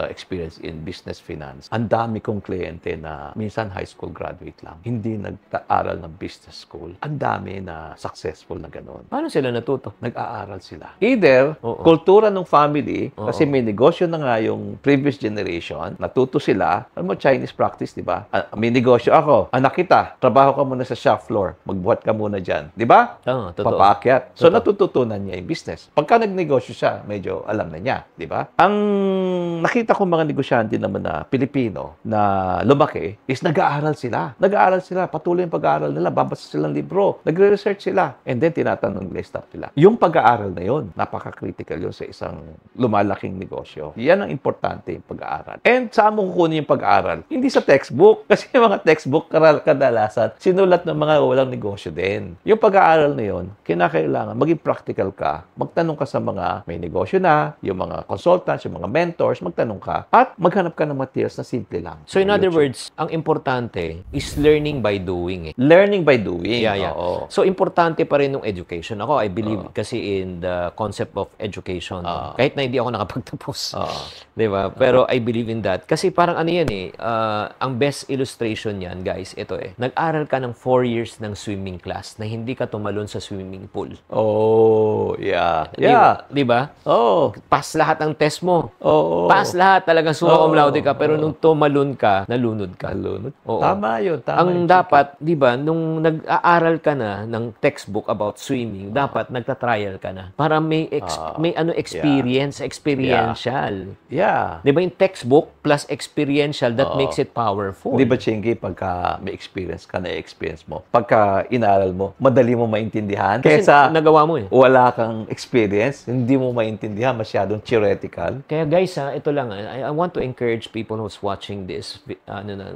experience in business finance, ang dami kong kliyente na minsan high school graduate lang, hindi nag-aaral ng business school. Ang dami na successful na gano'n. Paano sila natuto? Nag-aaral sila. Either, kultura ng family, kasi may negosyo na nga yung previous generation, natuto sila. Alam mo, Chinese practice, di ba? May negosyo ako. Anak kita, trabaho ka muna sa shop floor. Magbuhat ka muna dyan. Di ba? Totoo. Papaakyat. So, natututunan niya yung business. Pagka nagnegosyo siya, medyo alam na niya. Di ba? Ang nakita ko mga negosyante naman na Pilipino na lumaki is nag-aaral sila. Nag-aaral sila. Patuloy yung pag-aaral nila. Babasa silang libro. Nagre-research sila. And then, tinatanong nila staff nila. Yung pag-aaral na yun, napaka-critical yun sa isang lumalaking negosyo. Yan ang importante, yung pag-aaral. And saan mo kukunin yung pag-aaral? Hindi sa textbook. Kasi yung mga textbook, kadalasan, sinulat ng mga walang negosyo din. Yung pag-aaral na yun, kinakailangan maging practical ka. Magtanong ka sa mga may negosyo na, yung mga consultants, yung mga mentors, magtanong ka, at maghanap ka ng materials na simple lang. So in other words, ang importante is learning by doing. Learning by doing. Yeah. Oo. So importante pa rin yung education. Ako, I believe kasi in the concept of education. Kahit na hindi ako nakapagtapos. Di ba? Pero I believe in that. Kasi parang yan ang best illustration yan, guys, ito nag-aral ka ng 4 years ng swimming class na hindi ka tumalon sa swimming pool. Oh, yeah. Di ba? Oh. Pass lahat ng test mo. Oh. Pass lahat, talagang summa cum laude ka, pero nung tumalon ka, nalunod ka. Oo. Tama yun. Ang dapat, di ba, nung nag-aaral ka na ng textbook about swimming, dapat nagta-trial ka na para may experiential. Yeah. Di ba yung textbook plus experiential, that makes it powerful. Di ba, Chingy, pagka may experience ka, na-experience mo, pagka inaral mo, madali mo maintindihan. Kasi Kaysa nagawa mo wala kang experience, hindi mo maintindihan, masyadong theoretical. Kaya guys, ito lang, I want to encourage people who's watching this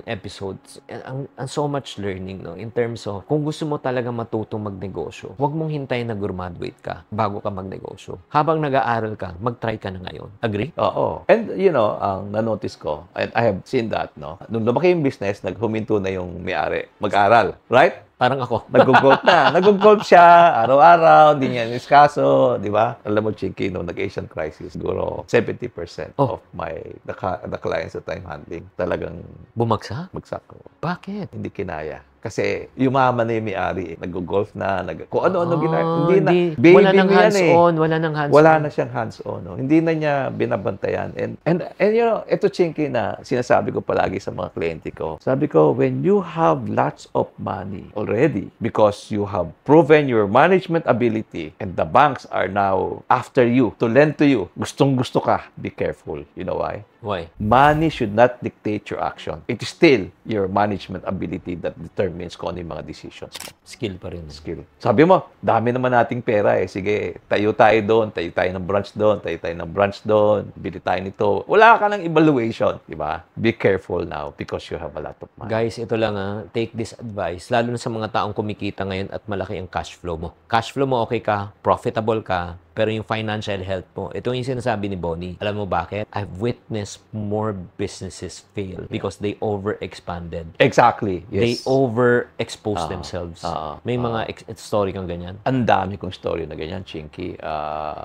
episodes. Ang so much learning, no, in terms of, kung gusto mo talaga matutong magnegosyo, huwag mong hintayin na graduate ka bago ka magnegosyo. Habang nag-aaral ka, mag-try ka na ngayon. Agree? Oo. And, ang na-notice ko, and I have seen that, no? Nung lumaki yung business, naghuminto na yung may-ari. kunwari, mag-aral. Right? Parang ako. Nag-golf na. Nag-golf siya, araw-araw, hindi niya iskaso, di ba? Alam mo, Chinky, no, nag-Asian crisis, siguro 70% of the clients that I'm handling, talagang Bumagsak? bagsak ko. Bakit? Hindi kinaya. Kasi yumaman na yung may-ari. Nag-golf na, kung ano-ano hindi na. Baby wala nang niya yan hands-on, wala nang hands-on. Wala na siyang hands-on. No? Hindi na niya binabantayan. And you know, ito, Chinky, na sinasabi ko palagi sa mga kliyente ko. Sabi ko, when you have lots of money already, because you have proven your management ability, and the banks are now after you, to lend to you, gustong-gusto ka, be careful. You know why? Why? Money should not dictate your action. It is still your management ability that determines kung ano yung mga decisions mo. Skill pa rin. Skill. Sabi mo, dami naman nating pera eh. Sige, tayo doon, tayo ng branch doon, tayo ng branch doon, bili tayo nito. Wala ka ng evaluation, di ba? Be careful now because you have a lot of money. Guys, ito lang take this advice, lalo na sa mga taong kumikita ngayon at malaki ang cash flow mo. Cash flow mo okay ka, profitable ka, pero yung financial health mo, ito yung sinasabi ni Bonnie. Alam mo bakit? I've witnessed more businesses fail because they overexpanded. Exactly. Yes. They overexposed themselves. May mga story kang ganyan? Ang dami kong story na ganyan, Chinky.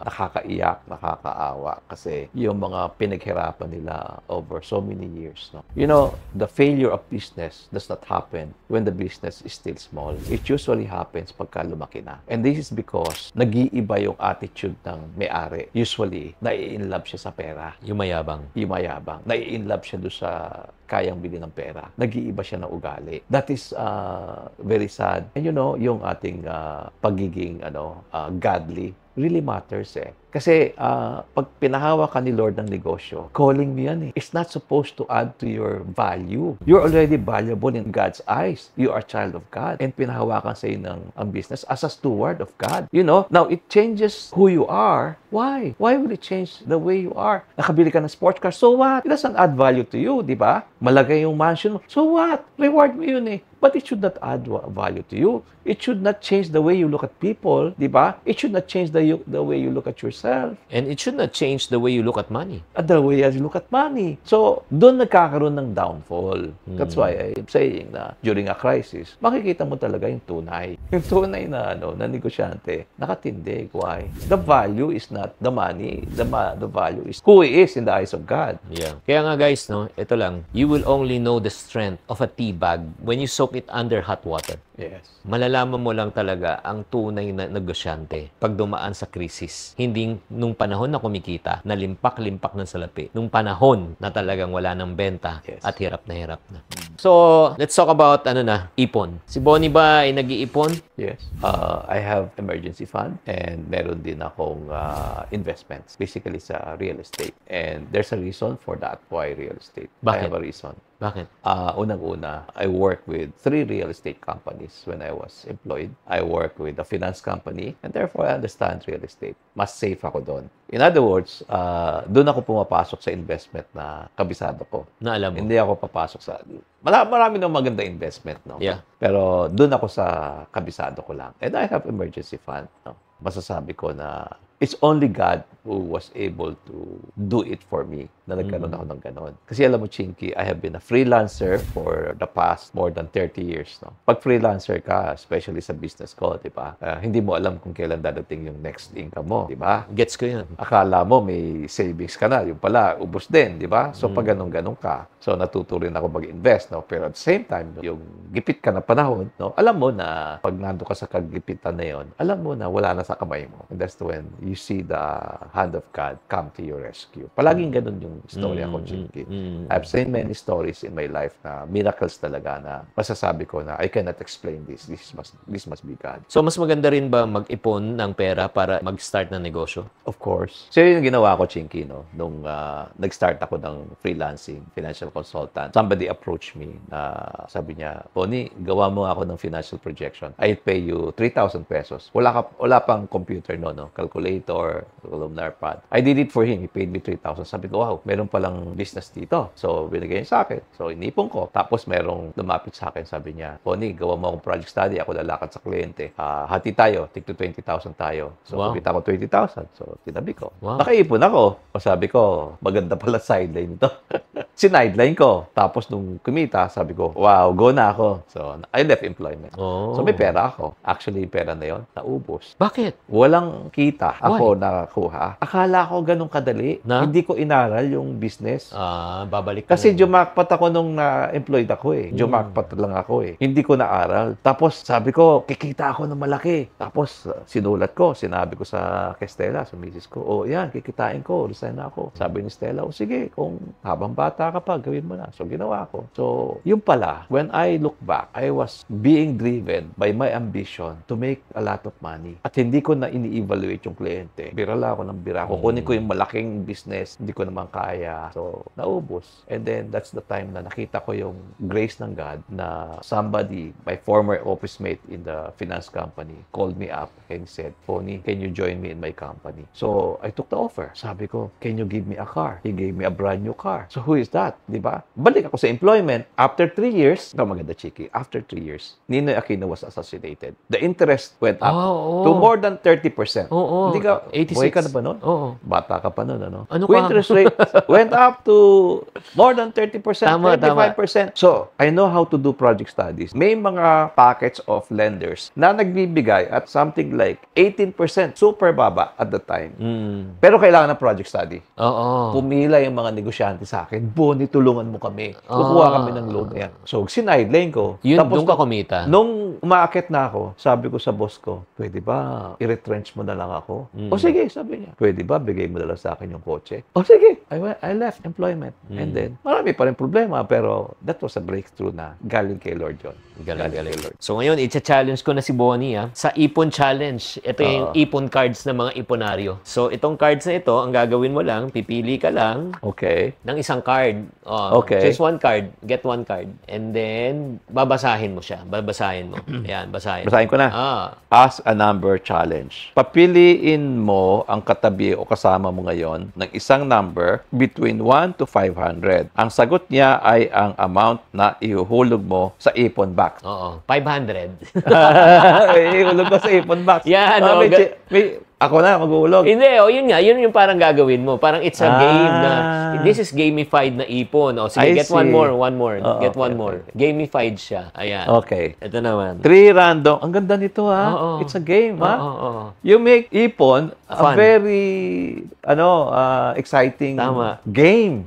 Nakakaiyak, nakakaawa kasi yung mga pinaghirapan nila over so many years. No? You know, the failure of business does not happen when the business is still small. It usually happens pagka lumaki na. And this is because nag-iiba yung attitude ng may-ari. Usually, nai-inlove siya sa pera. Yumayabang. Nai-inlove siya doon sa kayang bili ng pera. Nag-iiba siya ng ugali. That is very sad. And you know, yung ating pagiging godly really matters eh. Kasi pag pinahawa ka ni Lord ng negosyo, calling mo yan eh. It's not supposed to add to your value. You're already valuable in God's eyes. You are a child of God. And pinahawakan sa'yo ang business as a steward of God. You know, now it changes who you are. Why? Why will it change the way you are? Nakabili ka ng sports car, so what? It doesn't add value to you, di ba? Malagay yung mansion mo, so what? Reward mo yun eh. But it should not add value to you. It should not change the way you look at people, di ba? It should not change the way you look at yourself. And it should not change the way you look at money. At the way you look at money. So, doon nagkakaroon ng downfall. That's why I'm saying na during a crisis, makikita mo talaga yung tunay. Yung tunay na, na negosyante, nakatindig. Why? The value is not the money. The value is who he is in the eyes of God. Yeah. Kaya nga guys, ito lang, you will only know the strength of a tea bag when you soak it under hot water. Yes. Malalaman mo lang talaga ang tunay na negosyante pag dumaan sa krisis. Hindi nung panahon na kumikita, na limpak-limpak ng salapi. Nung panahon na talagang wala ng benta at hirap na hirap na. So, let's talk about ipon. Si Bonnie ba ay nag-iipon? Yes. I have emergency fund and meron din akong investments, basically sa real estate. And there's a reason for that. Why real estate? Bakit? I have a reason. Bakit? Unang-una, I worked with 3 real estate companies when I was employed. I worked with a finance company and therefore I understand real estate. Mas safe ako doon. In other words, doon ako pumapasok sa investment na kabisado ko. Na alam mo. Hindi ako papasok sa... Marami ng maganda investment, no? Yeah. Pero doon ako sa kabisado ko lang. And I have emergency fund, no? Masasabi ko na it's only God who was able to do it for me na nagkaroon ako ng ganon. Kasi alam mo, Chinky, I have been a freelancer for the past more than 30 years. No? Pag freelancer ka, especially sa business ko, di ba? Hindi mo alam kung kailan dadating yung next income mo, di ba? Gets ko yan. Akala mo may savings ka na, yung pala, ubos din, di ba? So pag ganun ka, so natuto rin ako mag-invest, no? Pero at the same time, yung gipit ka na panahon, no? Alam mo na pag nando ka sa kagipitan na yon, alam mo na wala na sa kamay mo. And that's when you see the hand of God come to your rescue. Palaging ganun yung story ako, Chinky. I've seen many stories in my life na miracles talaga na masasabi ko na I cannot explain this. This must be God. So, mas maganda rin ba mag-ipon ng pera para mag-start ng negosyo? Of course. So, yun yung ginawa ko, Chinky, no? Nung nag-start ako ng freelancing, financial consultant, somebody approached me na sabi niya, Bonnie, gawa mo ako ng financial projection. I'll pay you 3,000 pesos. Wala pang computer no? Calculator, columnar pad. I did it for him. He paid me 3,000. Sabi ko, wow, meron palang business dito. So, binigay niya sa akin. So, inipon ko. Tapos, merong lumapit sa akin. Sabi niya, Bonnie, gawa mo akong project study. Ako lalakad sa kliyente. Hati tayo. Tig to 20,000 tayo. So, kumita ko 20,000. So, tinabi ko. Wow. Nakaipon ako. O sabi ko, maganda pala sideline ito. Sinideline ko. Tapos nung kumita, sabi ko, wow, go na ako. So, I left employment. Oh. So, may pera ako. Actually, yung pera na yon naubos. Bakit? Walang kita ako nakakuha. Akala ko ganun kadali. Na? Hindi ko inaral yung business. Babalik ka Kasi na. jumakpat ako nung na-employed ako eh. Jumakpat lang ako eh. Hindi ko naaral. Tapos sabi ko, kikita ako ng malaki. Tapos sinulat ko, sinabi ko sa kay Stella, sa misis ko, oh yan, kikitain ko, resign na ako. Sabi ni Stella, oh sige, kung habang bata ka pa, gawin mo na. So ginawa ko. So yung pala, when I look back, I was being driven by my ambition to make a lot of money. At hindi ko na ini-evaluate yung kliyente. Birala ako ng bira. Kukunin ko yung malaking business, hindi ko naman kaya. So naubos. And then that's the time na nakita ko yung grace ng God na somebody, my former office mate in the finance company, called me up and said, Pony, can you join me in my company? So I took the offer. Sabi ko, can you give me a car? He gave me a brand new car. So who is that? Diba? Balik ako sa employment. After 3 years, maganda chiki, after 3 years, Ninoy Aquino was assassinated. The interest went up to more than 30%. Hindi ka, 86. buhay ka na ba nun? Oo. Bata ka pa nun, ano? Ano Yung ka? interest rate went up to more than 30%, Tama, 35%. So, I know how to do project studies. May mga packets of lenders na nagbibigay at something like 18%, super baba at the time. Pero kailangan ng project study. Oo. Pumila yung mga negosyante sa akin, Bonnie, tulungan mo kami. Kukuha kami ng loan na yan. So, sinideline ko. Yun, Tapos, doon ka kumita. nung umaakit na ako, sabi ko sa boss ko, pwede ba i-retrench mo na lang ako? O sige, sabi niya. Pwede ba bigay mo na lang sa akin yung kotse? O sige. I left employment. And then, marami pa rin problema, pero that was a breakthrough na galing kay Lord John. Galing kay Lord. So ngayon, i-challenge ko na si Bonnie sa Ipon Challenge. Ito yung Ipon cards ng mga iponaryo. So itong cards na ito, ang gagawin mo lang, pipili ka lang Okay. ng isang card. Okay. Choose one card, get one card. And then, babasahin mo siya. Babasahin mo. Ayan, basahin. Basahin ko na. Ask a number challenge. Papiliin mo ang katabi o kasama mo ngayon ng isang number between 1 to 500. Ang sagot niya ay ang amount na ihuhulog mo sa ipon box. Oo. 500. Ihulog ko sa ipon box. Yan, ako na, mag-uulog. Hindi, yun nga. Yun yung parang gagawin mo. Parang it's a game na, this is gamified na ipon. Sige, get one more. Get one more. Gamified siya. Ayan. Okay. Ito naman. 3 random. Ang ganda nito, ha? It's a game, ha? You make ipon a very, exciting game.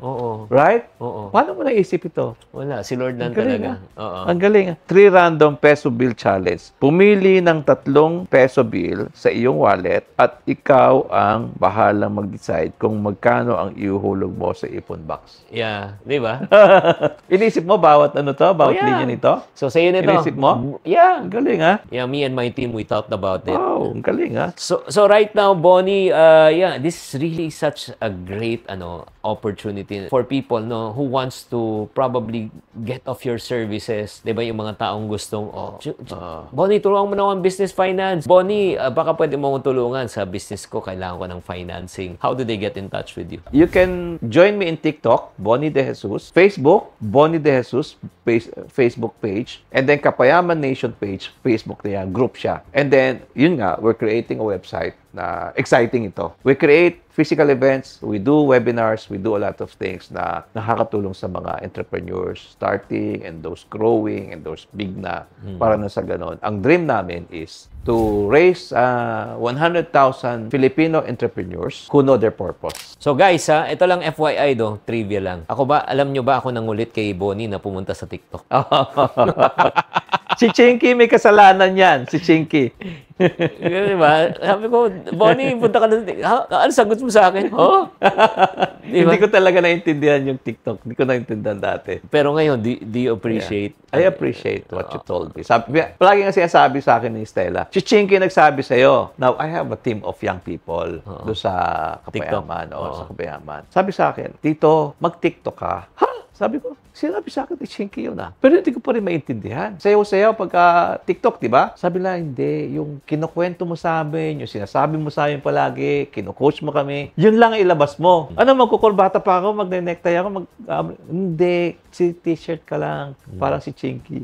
Right? Paano mo naisip ito? Wala. Si Lord lang talaga. Ang galing. 3 random peso bill challenge. Pumili ng 3 peso bill sa iyong wallet at ikaw ang bahalang mag-decide kung magkano ang ihuhulog mo sa ipon box. Yeah. Di ba? Inisip mo bawat bawat linya nito? So, sa'yo nito. Inisip mo? Yeah. Ang galing, ha? Yeah, me and my team, we talked about it. Wow, ang galing, ha? So right now, Bonnie, this is really such a great opportunity for people who wants to probably get off your services. 'Di ba yung mga taong gustong Bonnie, tulungan mo na ako ng business finance. Bonnie, baka pwede mo akong tulungan sa business ko, kailangan ko ng financing. How do they get in touch with you? You can join me in TikTok, Bonnie De Jesus, Facebook, Bonnie De Jesus, Facebook page, and then Kapayaman Nation page, Facebook na yan, group siya. And then, yun nga, we're creating a website na exciting ito. We create physical events, we do webinars, we do a lot of things na nakakatulong sa mga entrepreneurs starting and those growing and those big na para na sa ganon. Ang dream namin is to raise 100,000 Filipino entrepreneurs who know their purpose. So guys, ito lang FYI trivia lang. Alam nyo ba ako nangulit kay Bonnie na pumunta sa TikTok? Si Chinky may kasalanan yan. Si Chinky. Diba? Sabi ko, Bonnie, punta ka na. Ano sagot mo sa akin? Diba? Hindi ko talaga naintindihan yung TikTok. Hindi ko naintindihan dati. Pero ngayon, do you appreciate? Yeah. I appreciate what you told me. Palagi nga sinasabi sa akin ni Stella, si Chinky nagsabi sa'yo, now I have a team of young people doon sa Kapayaman. Sa Kapayaman. Sabi sa akin, Tito, mag-TikTok ka. Ha? Sabi ko, sinabi sa akin, Chinky yun Pero hindi ko pa rin maintindihan. Sayaw-sayaw pagka TikTok, di ba? Sabi lang, hindi. Yung kinukwento mo sa amin, yung sinasabi mo sa amin palagi, kinucoach mo kami, yun lang ilabas mo. Ano, magkukurbata pa ako, magne-necktie ako, hindi. Si t-shirt ka lang. Parang si Chinky.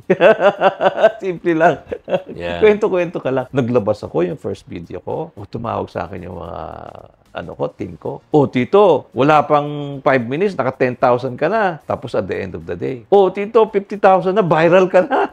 Simple lang. Yeah. Kwento-kwento ka lang. Naglabas ako yung first video ko. Tumawag sa akin yung mga ano ko, team ko. Oh, Tito, wala pang 5 minutes, naka 10,000 ka na. Tapos at the end of the day, oh, Tito, 50,000 na, viral ka na.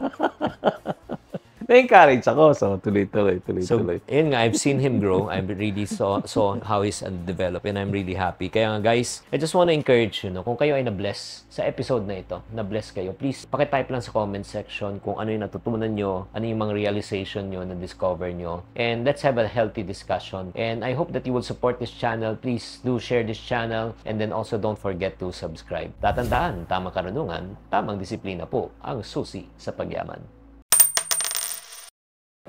Na-encourage ako. So, tuloy-tuloy. So, yun nga, I've seen him grow. I really saw how he's developed and I'm really happy. Kaya nga, guys, I just want to encourage you, no, kung kayo ay na-bless sa episode na ito, na-bless kayo, please, pakitype lang sa comment section kung ano yung natutunan nyo, ano yung mga realization nyo, na-discover nyo. And let's have a healthy discussion. And I hope that you will support this channel. Please do share this channel. And then also don't forget to subscribe. Tatandaan, tamang karunungan, tamang disiplina po ang susi sa pagyaman.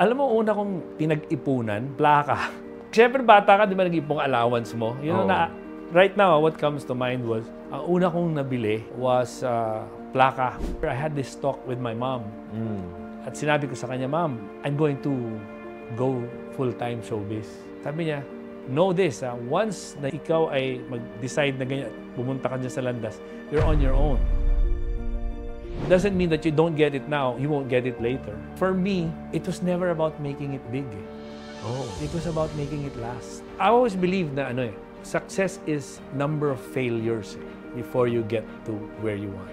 Alam mo, una kong pinag-ipunan, plaka. Siyempre, bata ka, di ba nag-ipong allowance mo? Yun na, right now, what comes to mind was, ang una kong nabili was plaka. I had this talk with my mom. At sinabi ko sa kanya, Mom, I'm going to go full-time showbiz. Sabi niya, know this, once na ikaw ay mag-decide na ganyan, pumunta ka dyan sa landas, you're on your own. Doesn't mean that you don't get it now, you won't get it later. For me, it was never about making it big. It was about making it last. I always believe na success is number of failures before you get to where you want.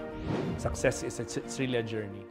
Success is it's really a journey.